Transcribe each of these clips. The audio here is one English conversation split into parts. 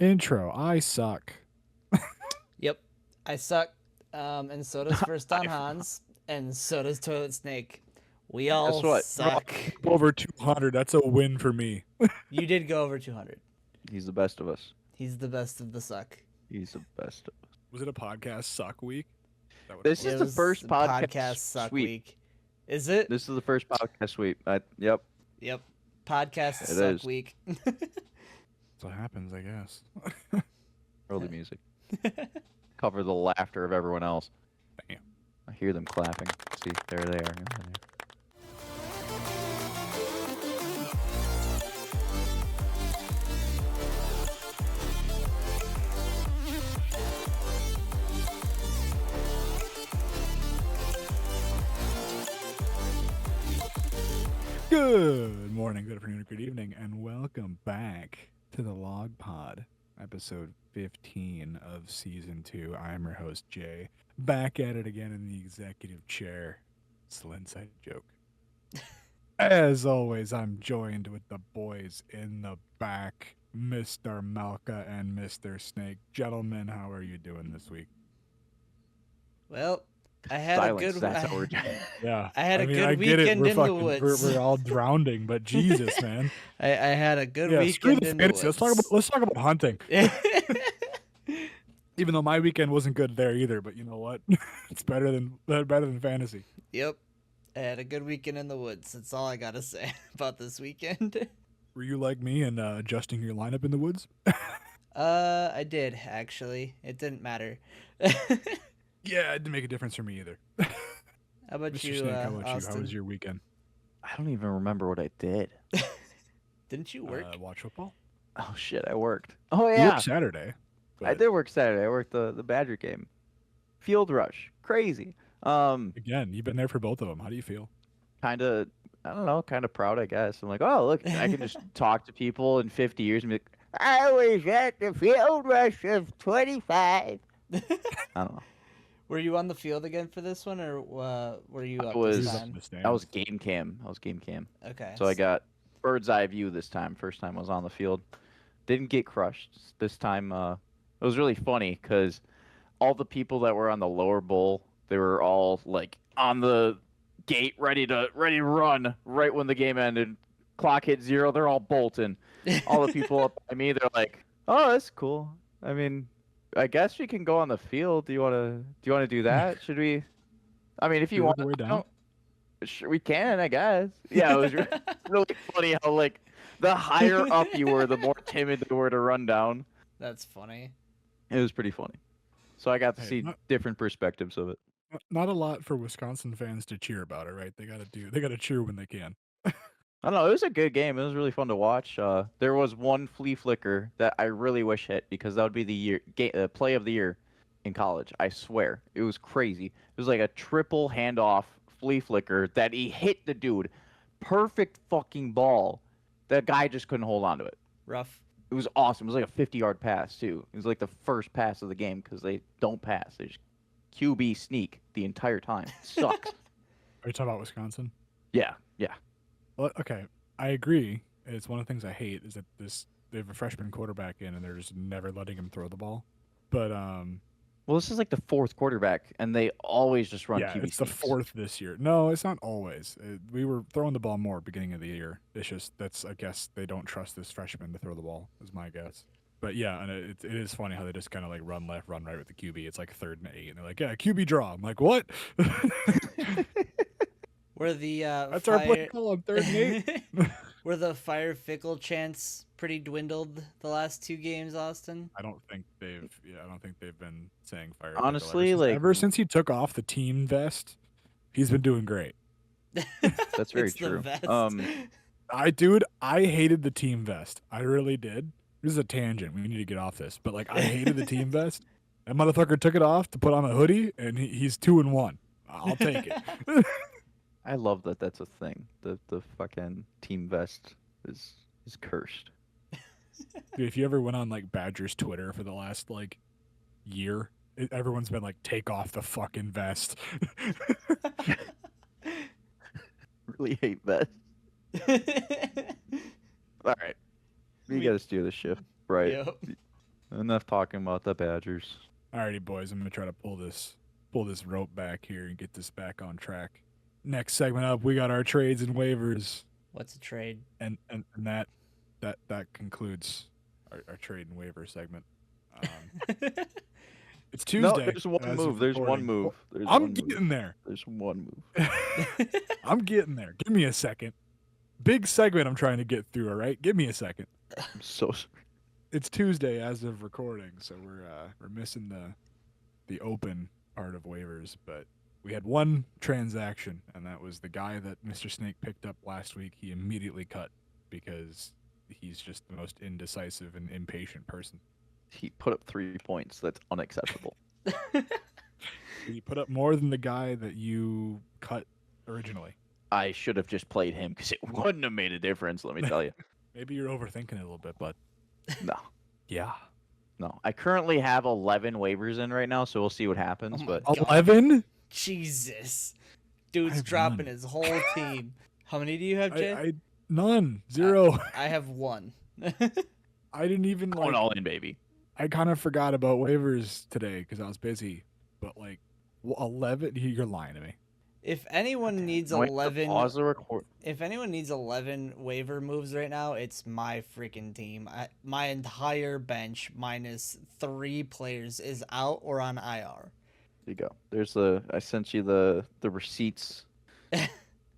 Intro. I suck. Yep, I suck. And so does First Don Hans, and so does Toilet Snake. We Guess all what? suck. Over 200. That's a win for me. You did go over 200. He's the best of us. He's the best of the suck. He's the best of us. Was it a podcast suck week? That what This it is It the was? was first podcast podcast suck sweep. week. Is it? This is the first podcast sweep. Yep, Yep. Podcast it suck is. week. That's what happens, I guess. Early music. Cover the laughter of everyone else. Damn. I hear them clapping. See, there they are. Good morning, good afternoon, good evening, and welcome back to the Log Pod, episode 15 of season 2. I'm your host, Jay. Back at it again in the executive chair. Still inside joke. As always, I'm joined with the boys in the back, Mr. Malka and Mr. Snake. Gentlemen, how are you doing this week? Well, I had Silence. a good. That's how we're doing. Yeah, I had a mean, good I get weekend it. We're in the woods. We're all drowning, but Jesus, man. I had a good Yeah, screw weekend the in the fantasy. woods. Let's talk about hunting. Even though my weekend wasn't good there either, but you know what? It's better than fantasy. Yep. I had a good weekend in the woods. That's all I gotta say about this weekend. Were you like me and adjusting your lineup in the woods? I did actually. It didn't matter. Yeah, it didn't make a difference for me either. How about Mr. you, Snake, how about you? How Austin? was your weekend? I don't even remember what I did. Didn't you work? Watch football? Oh shit, I worked. Oh You yeah, worked Saturday. I but did work Saturday. I worked the Badger game. Field rush, crazy. Again, you've been there for both of them. How do you feel? Kind of, I don't know, kind of proud, I guess. I'm like, oh look, I can just talk to people in 50 years and be like, I was at the field rush of 25. I don't know. Were you on the field again for this one, or were you I up was- this Who's up time? in the stands? I was game cam. Okay. So I got bird's eye view this time. First time I was on the field. Didn't get crushed this time. It was really funny because all the people that were on the lower bowl, they were all like on the gate, ready to run right when the game ended. Clock hit 0. They're all bolting. All the people up by me, they're like, "Oh, that's cool. I mean, I guess we can go on the field. Do you want to do that? Should we? I mean, if you You want, work your way I down? don't- sure, we can, I guess. Yeah, it was really funny how like the higher up you were, the more timid they were to run down. That's funny. It was pretty funny. So I got to Hey, see different perspectives of it. Not a lot for Wisconsin fans to cheer about it, right? They gotta cheer when they can. I don't know. It was a good game. It was really fun to watch. There was one flea flicker that I really wish hit because that would be the play of the year in college. I swear, it was crazy. It was like a triple handoff flea flicker that he hit the dude. Perfect fucking ball. The guy just couldn't hold on to it. Rough. It was awesome. It was like a 50-yard pass too. It was like the first pass of the game because they don't pass. They just QB sneak the entire time. It sucks. Are you talking about Wisconsin? Yeah. Well, okay, I agree. It's one of the things I hate is that they have a freshman quarterback in and they're just never letting him throw the ball. But Well, this is like the fourth quarterback, and they always just run yeah, QB it's the sneaks. fourth this year. No, it's not always. We were throwing the ball more beginning of the year. It's just I guess they don't trust this freshman to throw the ball. Is my guess. But yeah, and it is funny how they just kind of like run left, run right with the QB. It's like 3rd and 8, and they're like, yeah, QB draw. I'm like, what? Were the That's our play call on 3rd and 8. Were the fire fickle chants pretty dwindled the last 2 games, Austin? I don't think they've been saying fire. Honestly, ever since he took off the team vest, he's been doing great. That's very It's the true. best. I hated the team vest. I really did. This is a tangent. We need to get off this. But like, I hated the team vest. That motherfucker took it off to put on a hoodie, and he's 2-1. I'll take it. I love that. That's a thing. The fucking team vest is cursed. Dude, if you ever went on like Badgers Twitter for the last like year, everyone's been like, take off the fucking vest. Really hate vests. All right, we We- got to steer the ship right. Yep. Enough talking about the Badgers. Alrighty, boys. I'm gonna try to pull this rope back here and get this back on track. Next segment up, we got our trades and waivers, What's a trade? and that concludes our trade and waiver segment. It's Tuesday. No, there's one as move. of There's one recording. move. There's I'm one getting move. there. There's one move. I'm getting there. Give me a second. Big segment I'm trying to get through. All right, give me a second. I'm so sorry. It's Tuesday as of recording, so we're missing the open part of waivers, but we had one transaction, and that was the guy that Mr. Snake picked up last week. He immediately cut because he's just the most indecisive and impatient person. He put up 3 points. That's unacceptable. He put up more than the guy that you cut originally. I should have just played him because it wouldn't have made a difference, let me tell you. Maybe you're overthinking it a little bit, but No. yeah. No. I currently have 11 waivers in right now, so we'll see what happens. Oh my But God. 11? Jesus. I Dude's have dropping none. his whole team. How many do you have, Jay? I none. 0. I have one. I didn't even going like, all in, baby. I kind of forgot about waivers today because I was busy. But like 11, you're lying to me. If anyone needs Wait, 11, pause the record. if anyone needs 11 waiver moves right now, it's my freaking team. My entire bench minus 3 players is out or on IR. There you go. There's I sent you the receipts. There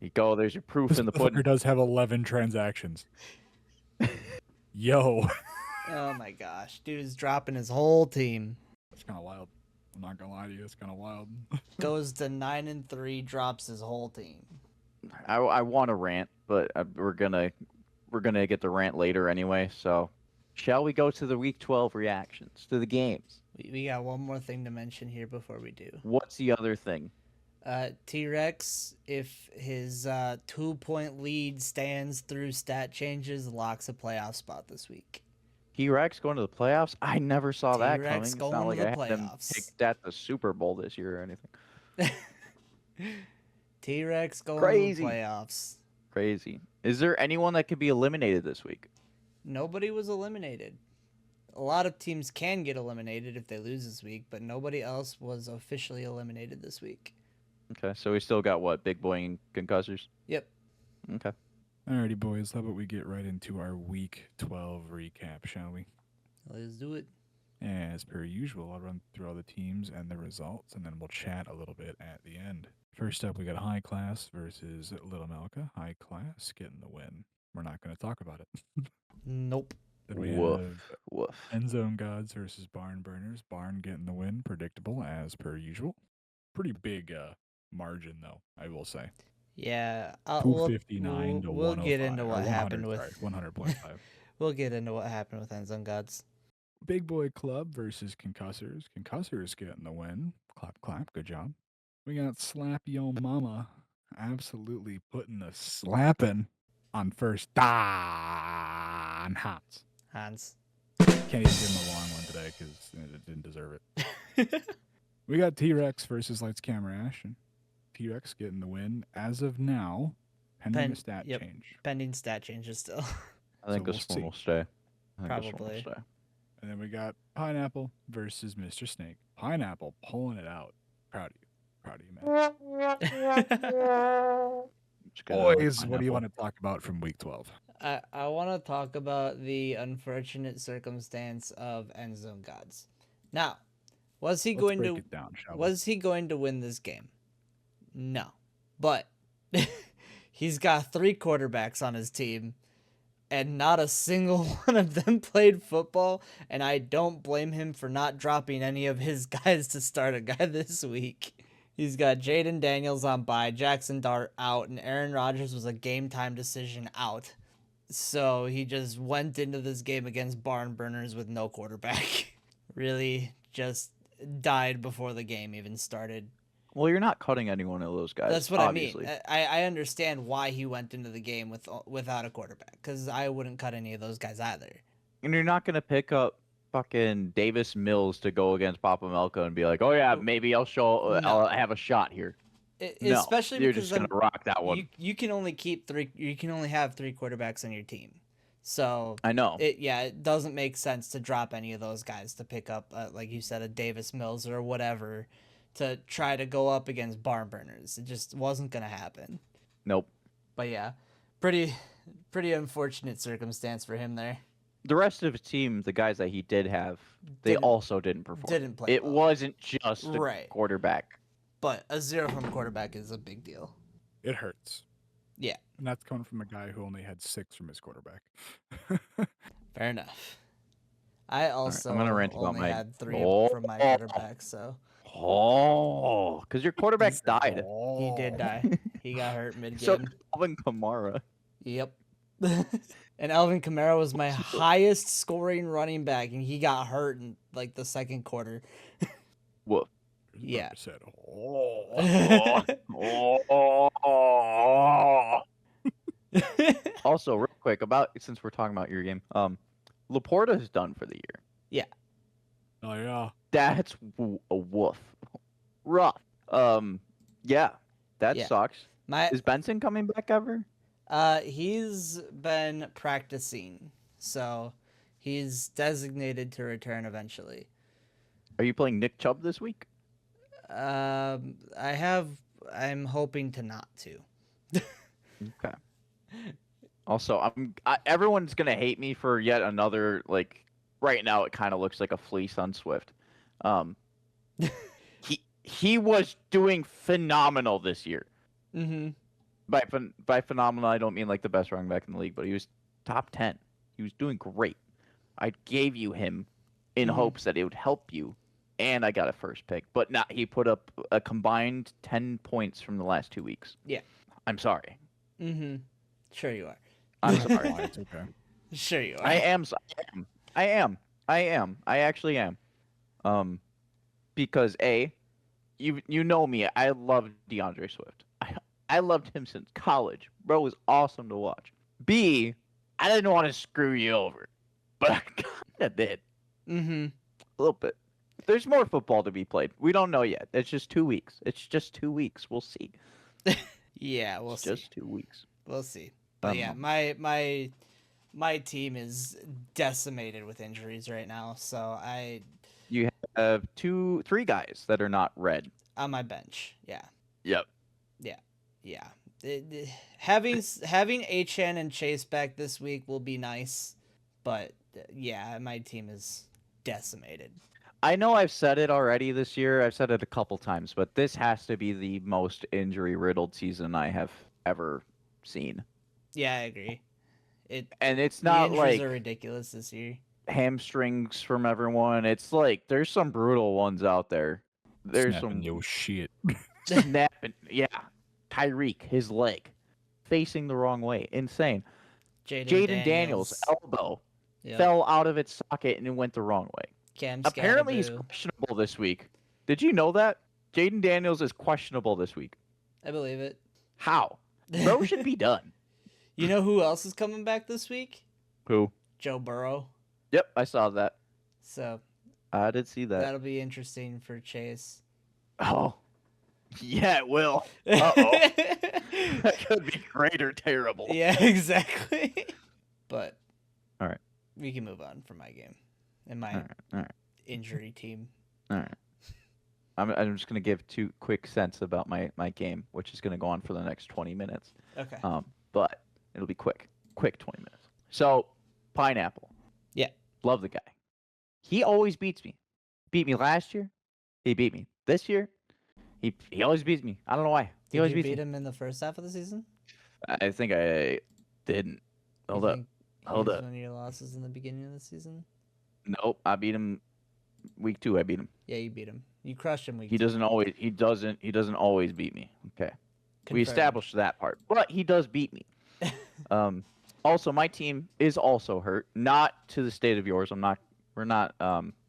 you go. There's your proof This in the motherfucker pudding. does have 11 transactions. Yo, Oh my gosh, dude's dropping his whole team. it's kind of wild. I'm not gonna lie to you, it's kind of wild. Goes to 9-3, drops his whole team. I want to rant, but we're gonna get the rant later anyway. So, shall we go to the Week 12 reactions to the games? We got one more thing to mention here before we do. What's the other thing? T-Rex, if his 2-point lead stands through stat changes, locks a playoff spot this week. T-Rex going to the playoffs? I never saw that coming. T-Rex It's going not like to I the had him playoffs. picked at the Super Bowl this year or anything. T-Rex going Crazy. to the playoffs. Crazy. Is there anyone that could be eliminated this week? Nobody was eliminated. A lot of teams can get eliminated if they lose this week, but nobody else was officially eliminated this week. Okay, so we still got what? Big boy and concussors? Yep. Okay. Alrighty, boys, how about we get right into our Week 12 recap, shall we? Let's do it. As per usual, I'll run through all the teams and the results, and then we'll chat a little bit at the end. First up, we got High Class versus Little Melka. High Class getting the win. We're not going to talk about it. Nope. Then we Woof. have Woof. End Zone Gods versus Barn Burners. Barn getting the win, predictable as per usual. Pretty big margin, though, I will say. Yeah. 259 to we'll 105. get into or what 100, happened with. sorry, 100.5. We'll get into what happened with End Zone Gods. Big Boy Club versus Concussors. Concussors getting the win. Clap, clap. Good job. We got Slap Yo Mama absolutely putting the slapping on first down Hans. Hans. Can't even give him a long one today because it didn't deserve it. We got T-Rex versus Lights Camera Ash. And T-Rex getting the win as of now, pending a stat yep. change. Pending stat changes still. I think So this we'll one see. will stay. I think this one will Probably. stay. And then we got Pineapple versus Mr. Snake. Pineapple pulling it out. Proud of you. Proud of you, man. Just gonna go with Boys, what do you Pineapple. want to talk about from week 12? I want to talk about the unfortunate circumstance of End Zone Gods. Now, was he Let's going break to it down, shall we? was he going to win this game? No. But he's got 3 quarterbacks on his team and not a single one of them played football, and I don't blame him for not dropping any of his guys to start a guy this week. He's got Jaden Daniels on bye, Jackson Dart out, and Aaron Rodgers was a game time decision out. So he just went into this game against Barn Burners with no quarterback. Really just died before the game even started. Well, you're not cutting any one of those guys. That's what obviously. I mean. I understand why he went into the game without a quarterback, because I wouldn't cut any of those guys either. And you're not going to pick up fucking Davis Mills to go against Papa Melka and be like, oh, yeah, maybe I'll No. I'll have a shot here. No, Especially you're because just going to rock that one. you can only keep 3. You can only have 3 quarterbacks on your team. So I know. it doesn't make sense to drop any of those guys to pick up, like you said, a Davis Mills or whatever, to try to go up against barn burners. It just wasn't gonna happen. Nope. But yeah, pretty unfortunate circumstance for him there. The rest of his team, the guys that he did have, they also didn't perform. Didn't play It well. wasn't just the Right. quarterback. But a 0 from a quarterback is a big deal. It hurts. Yeah. And that's coming from a guy who only had 6 from his quarterback. Fair enough. I also I'm gonna rant about only my- had 3 Oh. from my quarterback, so Oh, because your quarterback died. he did die. He got hurt So mid-game. Alvin Kamara. Yep. And Alvin Kamara was my highest scoring running back, and he got hurt in like the second quarter. Woof. Yeah. Said, Also, real quick, since we're talking about your game, Laporta is done for the year. oh yeah. That's a woof. Rough. Yeah, that Yeah. sucks. My Is Benson coming back ever? he's been practicing, so he's designated to return eventually. Are you playing Nick Chubb this week? I'm hoping to not to. Okay. Also, everyone's gonna hate me for yet another, like, right now it kind of looks like a fleece on Swift. He was doing phenomenal this year. Mm-hmm. By phenomenal, I don't mean like the best running back in the league, but he was top 10. He was doing great. I gave you him in Mhm. hopes that it would help you, and I got a first pick. But not. He put up a combined 10 points from the last 2 weeks. Yeah. I'm sorry. Mm-hmm. Sure you are. I'm sorry. It's okay. Sure you are. I am. I actually am. Because you know me. I love DeAndre Swift. I loved him since college. Bro was awesome to watch. B, I didn't want to screw you over, but I kind of did Mm-hmm. a little bit. There's more football to be played. We don't know yet. It's just 2 weeks. We'll see. Yeah, we'll It's see. just 2 weeks. We'll see. But yeah, my team is decimated with injuries right now, so You have 3 guys that are not red. on my bench. Yeah. Yep. Yeah. Having HN and Chase back this week will be nice, but yeah, my team is decimated. I know I've said it already this year. I've said it a couple times, but this has to be the most injury-riddled season I have ever seen. Yeah, I agree. And it's The not injuries like are ridiculous this year. hamstrings from everyone. It's like there's some brutal ones out there. There's Snapping some your shit. snapping. Yeah. Tyreek, his leg facing the wrong way. Insane. Jaden Daniels' elbow Yep. fell out of its socket and it went the wrong way. Cam Apparently he's Scatterboo. questionable this week. Did you know that? Jaden Daniels is questionable this week. I believe it. How? Bro should be done. You know who else is coming back this week? Who? Joe Burrow. Yep, I saw that. So I did see that. that'll be interesting for Chase. Oh. Yeah, it will. Uh-oh. That could be great or terrible. Yeah, exactly. But All right. we can move on from my game and my All right. injury team. All right. I'm just going to give 2 quick cents about my game, which is going to go on for the next 20 minutes. Okay. But it'll be quick 20 minutes. So, Pineapple. Yeah. Love the guy. He always beats me. Beat me last year. He beat me this year. He always beats me. I don't know why. He Did always you beats beat me. him in the first half of the season? I think I didn't. You Hold up. think he Hold was up. one of your losses in the beginning of the season? Nope. I beat him week 2. I beat him. Yeah, you beat him. You crushed him week He two. doesn't always beat me. Okay. We Confirmed. established that part. But he does beat me. Also, my team is also hurt. Not to the state of yours. We're not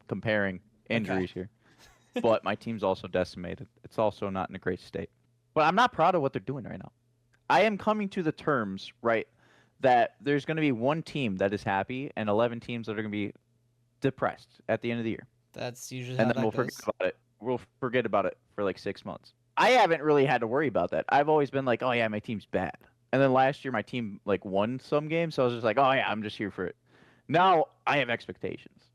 comparing injuries here. But my team's also decimated. It's also not in a great state. But I'm not proud of what they're doing right now. I am coming to the terms, right, that there's going to be one team that is happy and 11 teams that are going to be depressed at the end of the year. That's usually And how then that we'll goes. forget about it. We'll forget about it for like 6 months. I haven't really had to worry about that. I've always been like, oh yeah, my team's bad. And then last year my team like won some games, so I was just like, oh yeah, I'm just here for it. Now I have expectations,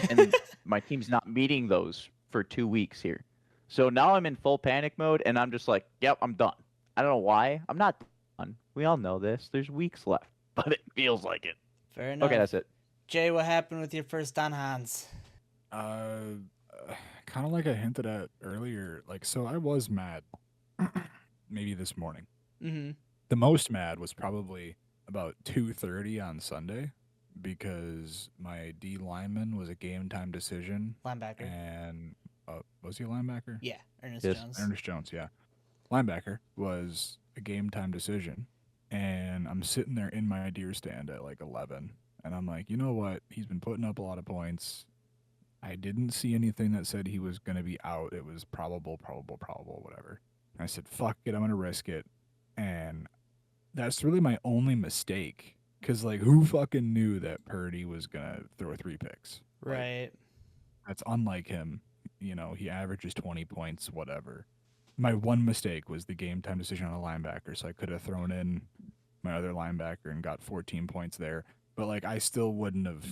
and my team's not meeting those for 2 weeks here. So now I'm in full panic mode, and I'm just like, yep, I'm done. I don't know why. I'm not done. We all know this. There's weeks left, but it feels like it. Fair enough. Okay, that's it. Jay, what happened with your first on Hans? Kind of like I hinted at earlier. Like, so I was mad. Maybe this morning. Mm-hmm. The most mad was probably about 2:30 on Sunday because my D lineman was a game time decision. Linebacker. And was he a linebacker? Yeah, Ernest Yes. Jones. Ernest Jones, yeah. Linebacker was a game time decision. And I'm sitting there in my deer stand at like 11. And I'm like, you know what? He's been putting up a lot of points. I didn't see anything that said he was going to be out. It was probable, whatever. And I said, fuck it, I'm going to risk it. And that's really my only mistake. Because, like, who fucking knew that Purdy was going to throw 3 picks? Like, Right. that's unlike him. You know, he averages 20 points, whatever. My one mistake was the game time decision on a linebacker. So I could have thrown in my other linebacker and got 14 points there. But, like, I still wouldn't have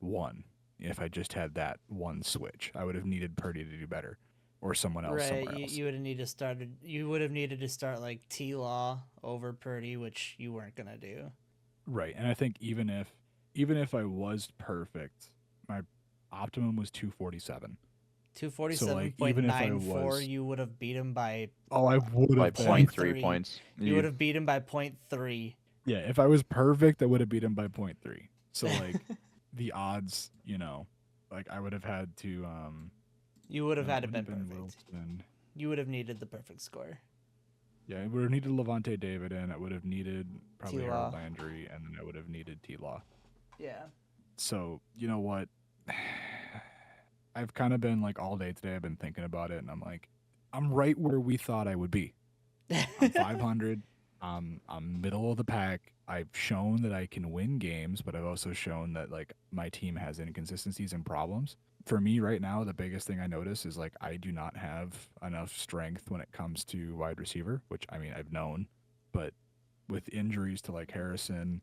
won if I just had that one switch. I would have needed Purdy to do better, or someone else somewhere Right. else. You would have needed to start. You would have needed to start like T-Law over Purdy, which you weren't gonna do. Right, and I think even if I was perfect, my optimum was 247. 247.94. was- You would have beat him by. Oh, I would By have been. 0.3 0.3. points. You would have beat him by 0.3. Yeah, if I was perfect, I would have beat him by 0.3. So like the odds, you know, like I would have had to. You would have no, it had to been wouldn't have perfect. Wilson. You would have needed the perfect score. Yeah, I would have needed Levante David, and I would have needed probably T-Law. Harold Landry, and then I would have needed T-Law. Yeah. So, you know what? I've kind of been like all day today, I've been thinking about it, and I'm like, I'm right where we thought I would be. I'm 500. I'm middle of the pack. I've shown that I can win games, but I've also shown that like my team has inconsistencies and problems. For me right now, the biggest thing I notice is like I do not have enough strength when it comes to wide receiver, which I mean I've known, but with injuries to like Harrison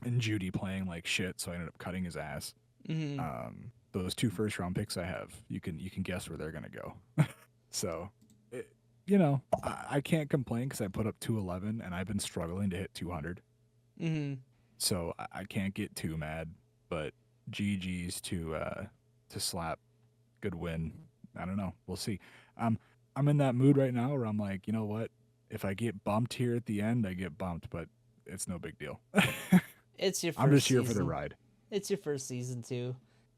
and Judy playing like shit, so I ended up cutting his ass. Mm-hmm. Those 2 first-round picks I have, you can guess where they're gonna go. So, you know, I can't complain because I put up 211 and I've been struggling to hit 200. Mm-hmm. So I can't get too mad. But GG's to slap, good win. I don't know. We'll see. I'm in that mood right now where I'm like, you know what? If I get bumped here at the end, I get bumped, but it's no big deal. It's your first I'm just here season. for the ride. It's your first season too.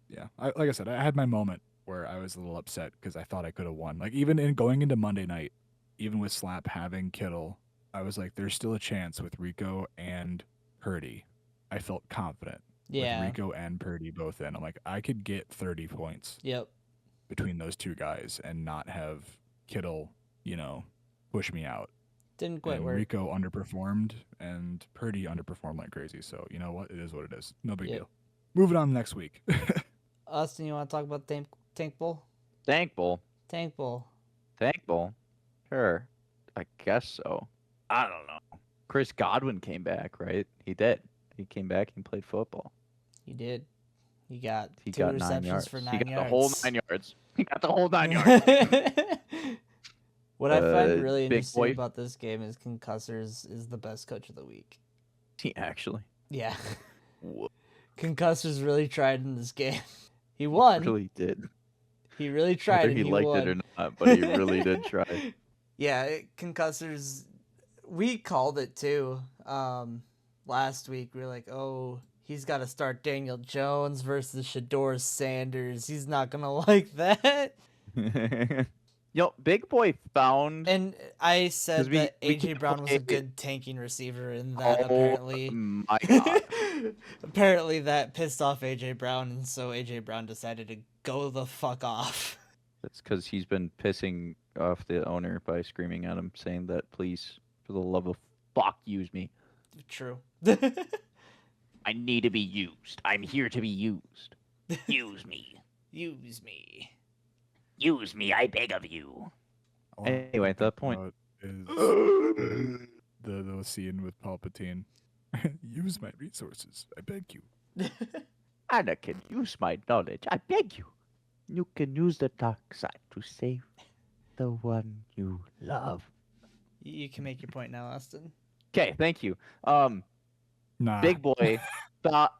Yeah, like I said, I had my moment where I was a little upset because I thought I could have won. Like even in going into Monday night, even with Slap having Kittle, I was like, there's still a chance with Rico and Purdy. I felt confident Yeah. with Rico and Purdy both in. I'm like, I could get 30 points Yep. between those 2 guys and not have Kittle, you know, push me out. Didn't quite And work. Rico underperformed and Purdy underperformed like crazy. So you know what? It is what it is. No big Yep. deal. Moving on next week. Austin, you want to talk about Tank Bowl? Tank Bowl. Tank Bowl. Tank Bowl. Sure. I guess so. I don't know. Chris Godwin came back, right? He did. He came back and played football. He did. He got He 2 got 9 receptions yards. for 9 He got yards. the whole 9 yards. He got the whole 9 yards. What I find really Big interesting boy. about this game is Concussors is the best coach of the week. He actually. Yeah. Whoa, Concussors really tried in this game. He won. really did. He really tried Whether and he he liked won. it or not, but he really did try. Yeah, Concussors, we called it too. Last week we were like, oh, he's got to start Daniel Jones versus Shador Sanders. He's not gonna like that. Yo, Big Boy found. And I said 'Cause we that AJ can't Brown was a play- good tanking receiver, and that Oh apparently, my God. apparently that pissed off AJ Brown, and so AJ Brown decided to go the fuck off. That's because he's been pissing off the owner by screaming at him, saying that, please, for the love of fuck, use me. True. I need to be used. I'm here to be used. Use me. Use me. Use me, I beg of you. All I'm Anyway, at that point. about is the scene with Palpatine. Use my resources, I beg you. Anakin, use my knowledge. I beg you. You can use the dark side to save the one you love. You can make your point now, Austin. Okay, thank you. Nah. Big boy thought.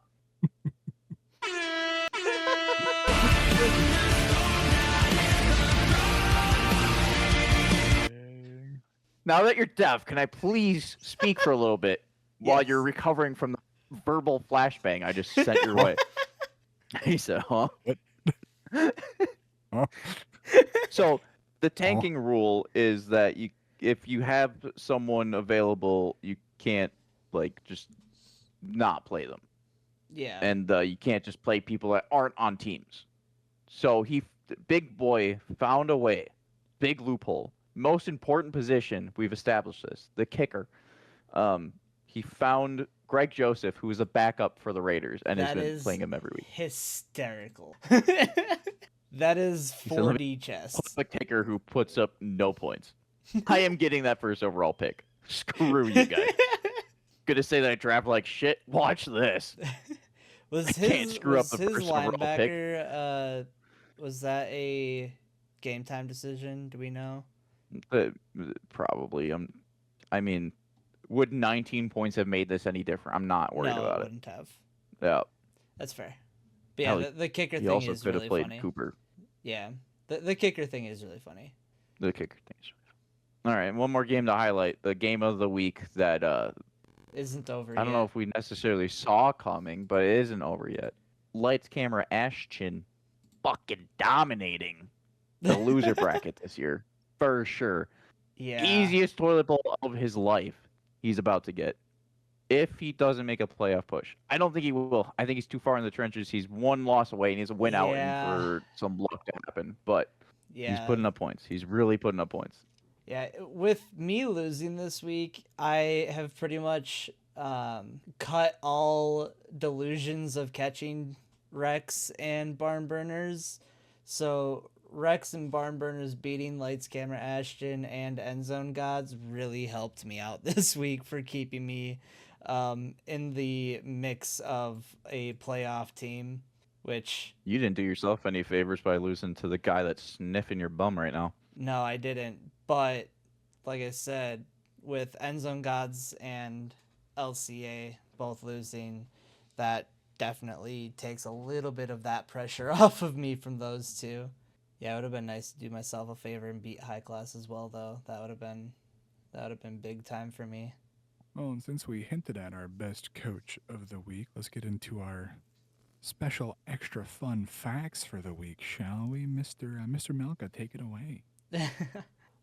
Now that you're deaf, can I please speak for a little bit while you're Yes. recovering from the verbal flashbang I just sent your way? He said, huh? Oh, So the tanking rule is that if you have someone available, you can't like just not play them, Yeah. and you can't just play people that aren't on teams. So big boy, found a way, big loophole. Most important position, we've established this, the kicker. He found Greg Joseph, who is a backup for the Raiders, and has That been is playing him every week. hysterical. That is He said, "Let 4D chess. The kicker who puts up no points. I am getting that first overall pick. Screw you guys. Gonna say that I draft like shit. Watch this. Was I his can't screw up was the his first overall pick. linebacker? Was that a game time decision? Do we know? Probably. I mean, would 19 points have made this any different? I'm not worried No, about it it. wouldn't have. Yeah. That's fair. But yeah, Hell, the kicker He thing also is could have really played funny. Cooper. Yeah, the kicker thing is really funny. The kicker thing. All right, one more game to highlight. The game of the week that Isn't over I don't know if we necessarily saw coming, but it isn't over yet. Lights, camera, Ashton fucking dominating the loser bracket this year. For sure. Yeah. Easiest toilet bowl of his life he's about to get. If he doesn't make a playoff push. I don't think he will. I think he's too far in the trenches. He's one loss away and he needs to win out and for some luck to happen. But he's putting up points. He's really putting up points. Yeah, with me losing this week, I have pretty much cut all delusions of catching Rex and Barn Burners. So Rex and Barn Burners beating Lights, Camera, Ashton, and Endzone Gods really helped me out this week for keeping me in the mix of a playoff team, which... You didn't do yourself any favors by losing to the guy that's sniffing your bum right now. No, I didn't. But like I said, with Endzone Gods and LCA both losing, that definitely takes a little bit of that pressure off of me from those two. Yeah, it would have been nice to do myself a favor and beat High Class as well, though. That would have been big time for me. Well, and since we hinted at our best coach of the week, let's get into our special extra fun facts for the week, shall we, Mr. Melka? Take it away.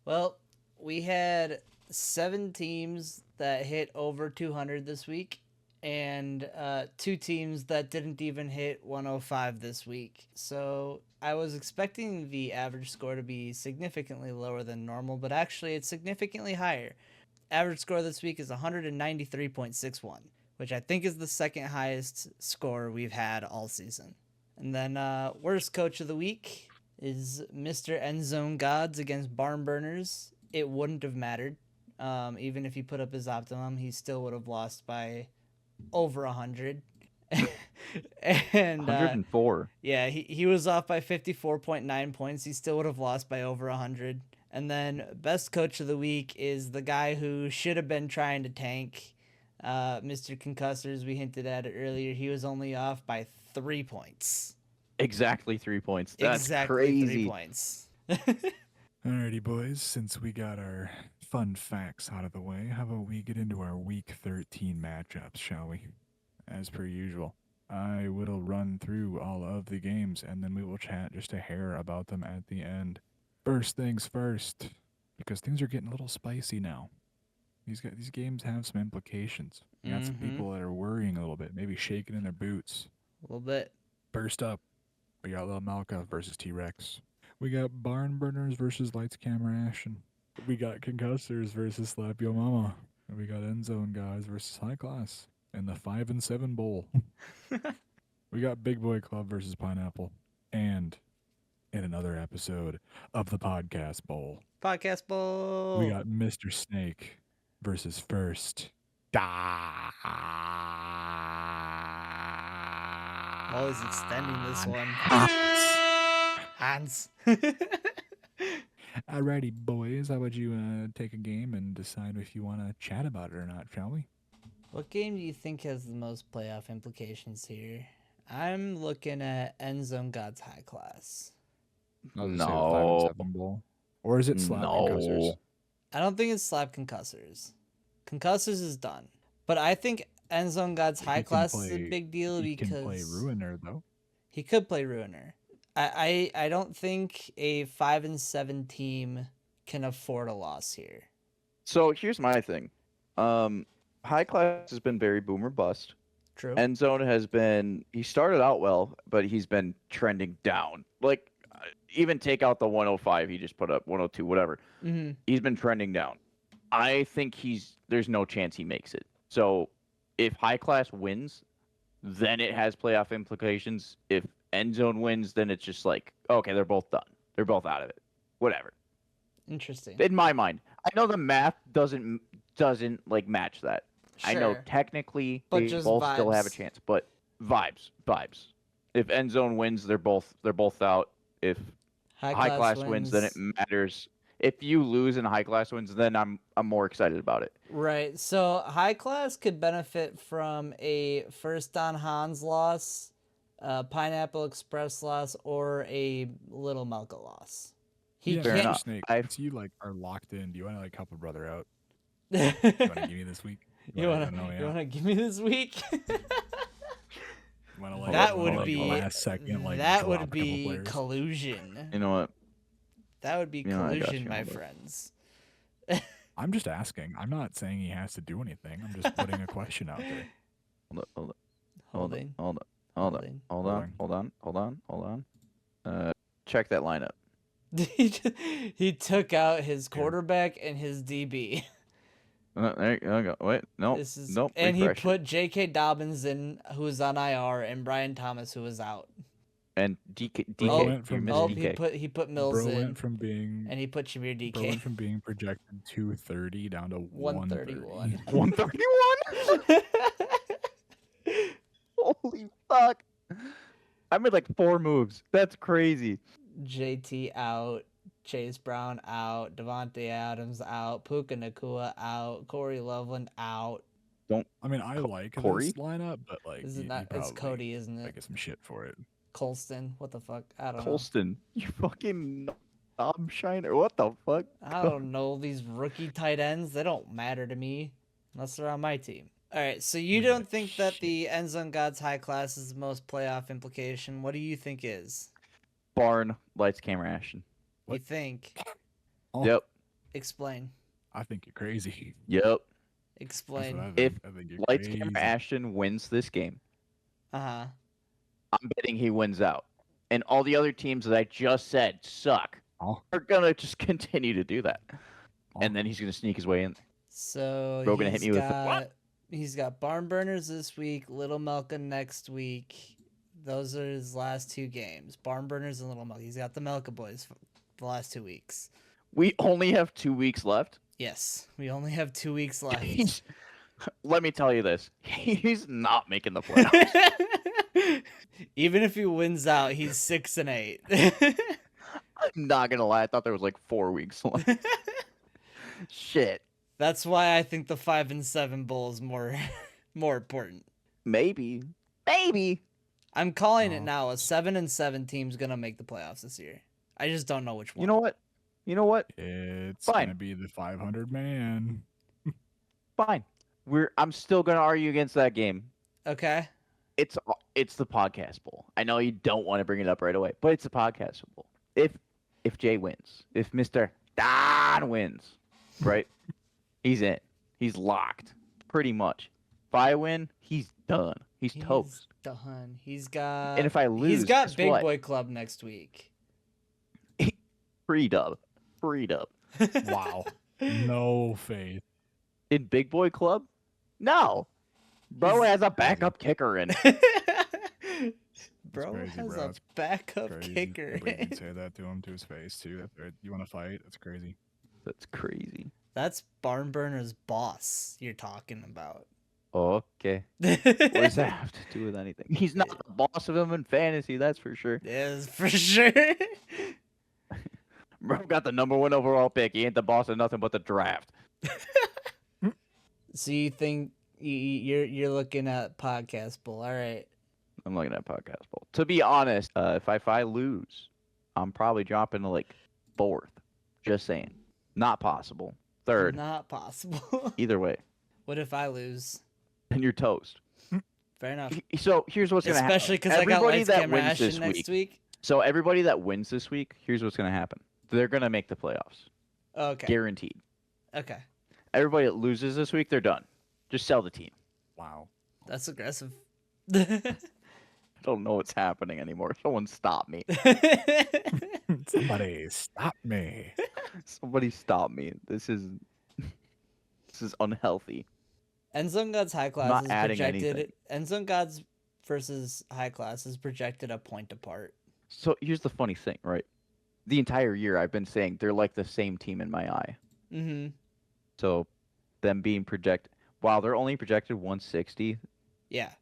Well, we had 7 teams that hit over 200 this week, and 2 teams that didn't even hit 105 this week. So I was expecting the average score to be significantly lower than normal, but actually it's significantly higher. Average score this week is 193.61, which I think is the second highest score we've had all season. And then worst coach of the week is Mr. Endzone Gods against Barn Burners. It wouldn't have mattered. Even if he put up his optimum, he still would have lost by over 100. And 104. Yeah, he was off by 54.9 points. He still would have lost by over 100. And then best coach of the week is the guy who should have been trying to tank, Mr. Concussors. We hinted at it earlier. He was only off by 3 points. Exactly 3 points. That's exactly crazy. 3 points. Alrighty, boys. Since we got our fun facts out of the way, how about we get into our Week 13 matchups, shall we? As per usual, I will run through all of the games, and then we will chat just a hair about them at the end. First things first, because things are getting a little spicy now. These games have some implications. You got some people that are worrying a little bit, maybe shaking in their boots. A little bit. First up, we got Lil Malka versus T-Rex. We got Barn Burners versus Lights Camera Action. We got Concussors versus Slap Yo Mama. And we got Endzone Guys versus High Class in the 5 and 7 bowl. We got Big Boy Club versus Pineapple. And in another episode of the Podcast Bowl, Podcast Bowl. we got Mr. Snake versus first. Always extending this one. Hans. Alrighty, boys. How about you take a game and decide if you want to chat about it or not, shall we? What game do you think has the most playoff implications here? I'm looking at End Zone God's High Class. I was gonna say the 5 and No. 7 bowl, or is it slap concussors? No. I don't think it's slap concussors. Concussors is done. But I think End Zone God's High He can Class is a play- big deal He because can play Ruiner though. he could play Ruiner. I don't think a 5 and 7 team can afford a loss here. So here's my thing. High class has been very boomer bust. True. End zone has been. He started out well, but he's been trending down. Like, even take out the 105 he just put up, 102, whatever. Mm-hmm. He's been trending down. I think there's no chance he makes it. So if high class wins, then it has playoff implications. If end zone wins, then it's just like, okay, they're both done. They're both out of it. Whatever. Interesting. In my mind, I know the math doesn't like match that. I know Sure. technically But they just both still have a vibes. chance, but vibes. If end zone wins, they're both out. If high class wins, then it matters. If you lose and high class wins, then I'm more excited about it. Right. So high class could benefit from a first on Hans loss, Pineapple Express loss, or a Little Melka loss. He Yeah, Fair Mr. enough. Snake, I- since you like are locked in, do you want to like help a brother out? can't. You want to give me this week? You wanna give me this week? Wanna, That wanna, would be last second, like, that drop a would couple be players? collusion. You know what? That would be You know, I got collusion, you, my hold on. friends. I'm just asking. I'm not saying he has to do anything. I'm just putting a question out there. Holding. Hold on. Check that lineup. He took out his quarterback and his DB. There you go. Wait, no, nope. And refresh he put J.K. Dobbins in, who was on IR, and Brian Thomas, who was out. and DK. Bro DK. went from you missed Oh, DK. he put Mills Bro in, went from being and he put Shamir Bro went DK. from being projected 230 down to 131. 131. 131. Holy fuck! I made like 4 moves. That's crazy. JT out, Chase Brown out, Devontae Adams out, Puka Nakua out, Corey Loveland out. I mean, I like Corey? this lineup, but like, This you, is not. you It's probably Cody, isn't might it? get some shit for it. Colston. What the fuck? I don't know. Colston, you fucking knob shiner. What the fuck? I don't know these rookie tight ends. They don't matter to me unless they're on my team. All right, so you Yeah, don't think that shit. the End Zone God's High Class is the most playoff implication? What do you think is? Barn, lights, camera, action. You What? think? Oh, Yep. Explain. I think you're crazy. Yep. That's what Explain. I If think. I think you're Lights, crazy. camera, Ashton wins this game, Uh huh. I'm betting he wins out. And all the other teams that I just said suck Oh, are gonna just continue to do that. oh. And then he's gonna sneak his way in. So Bro gonna hit me with the- got he's got Barn Burners this week, Little Melka next week. Those are his last 2 games. Barn Burners and Little Melka. He's got the Melka boys for the last 2 weeks. We only have 2 weeks left. Yes, we only have 2 weeks left. Let me tell you this. He's not making the playoffs. Even if he wins out, he's 6-8. I'm not gonna lie. I thought there was like 4 weeks left. Shit. That's why I think the 5 and 7 bowl is more important. Maybe. I'm calling it Oh. now. A 7 and 7 team's gonna make the playoffs this year. I just don't know which one. You know what? It's Fine. gonna be the 500 man. Fine. I'm still gonna argue against that game. Okay. It's the podcast bowl. I know you don't want to bring it up right away, but it's a podcast bowl. If Jay wins, if Mr. Don wins, right? He's in. He's locked. Pretty much. If I win, he's done. He's toast. Done. He's got. And if I lose, he's got guess Big what? Boy Club next week. Free dub. Wow. No faith. In Big Boy Club? No. Bro has a backup kicker in. Bro crazy, has bro. a It's backup Crazy. kicker. But you can say that to him to his face too. You want to fight? That's crazy. That's crazy. That's Barnburner's boss you're talking about. Okay. What does that have to do with anything? He's not the boss of him in fantasy, that's for sure. Yes, for sure. Bro got the #1 overall pick. He ain't the boss of nothing but the draft. So you think you're looking at Podcast Bowl? All right. I'm looking at Podcast Bowl. To be honest, if I lose, I'm probably dropping to like 4th. Just saying. Not possible. 3rd. Not possible. Either way. What if I lose? And you're toast. Fair enough. So here's what's gonna happen. Especially because I got lights, camera, action next week. So everybody that wins this week, here's what's gonna happen. They're gonna make the playoffs. Okay. Guaranteed. Okay. Everybody that loses this week, they're done. Just sell the team. Wow. That's aggressive. I don't know what's happening anymore. Someone stop me. Somebody stop me. Somebody stop me. This is unhealthy. End Zone Gods High Class Not is adding projected. anything. End Zone Gods versus High Class is projected a point apart. So here's the funny thing, right? The entire year I've been saying they're like the same team in my eye. Mm-hmm. So them being projected, wow, they're only projected 160. Yeah. We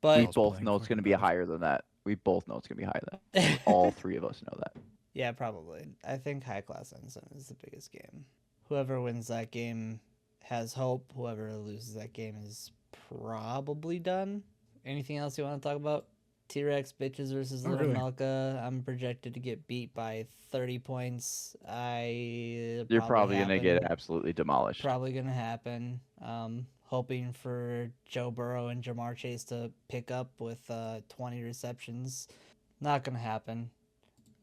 But both playing know it's going to be fucking higher than that. We both know it's going to be higher than that. All three of us know that. yeah, probably. I think High Class End Zone is the biggest game. Whoever wins that game has hope. Whoever loses that game is probably done. Anything else you want to talk about? T-Rex bitches versus Not Little really. Melka. I'm projected to get beat by 30 points. You're probably going to get absolutely demolished. Probably gonna happen. Hoping for Joe Burrow and Jamar Chase to pick up with 20 receptions. Not gonna happen.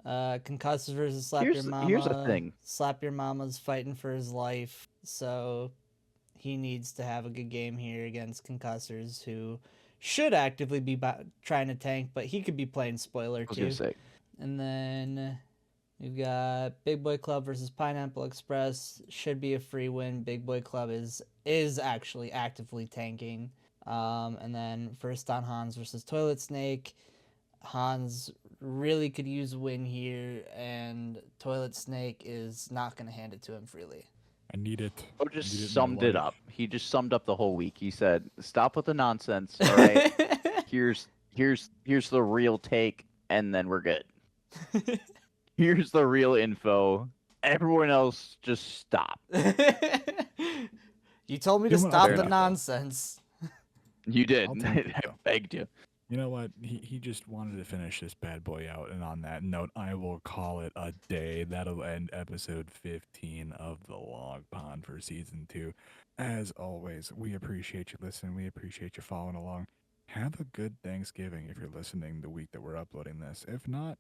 Concussors versus Slap Your Mama. Here's the thing. Slap Your Mama's fighting for his life, so he needs to have a good game here against Concussors, who should actively be trying to tank, but he could be playing spoiler I was too. going to say. And then we've got Big Boy Club versus Pineapple Express. Should be a free win. Big Boy Club is actually actively tanking. And then First on Hans versus Toilet Snake. Hans really could use a win here, and Toilet Snake is not going to hand it to him freely. I need it. Oh, I need just in my summed it life. up. He just summed up the whole week. He said, "Stop with the nonsense. All right, here's the real take, and then we're good. Here's the real info. Everyone else, just stop." You told me to Give him a stop fair the enough. nonsense. You did. I'll take it, I though. begged you. You know what? He just wanted to finish this bad boy out. And on that note, I will call it a day. That'll end episode 15 of the Log Pond for season 2. As always, we appreciate you listening. We appreciate you following along. Have a good Thanksgiving if you're listening the week that we're uploading this. If not,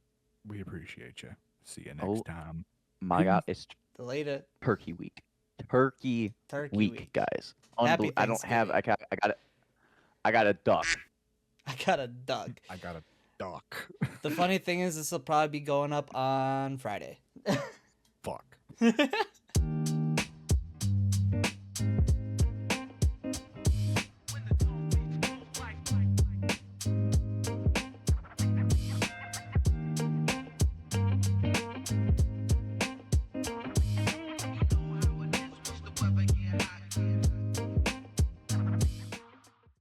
we appreciate you. See you next Oh. time. My God, it's Delayed it. Turkey week. Turkey week, guys. Happy I don't have. Thanksgiving. I got a duck. I got a duck. I got a duck. The funny thing is, this will probably be going up on Friday. Fuck.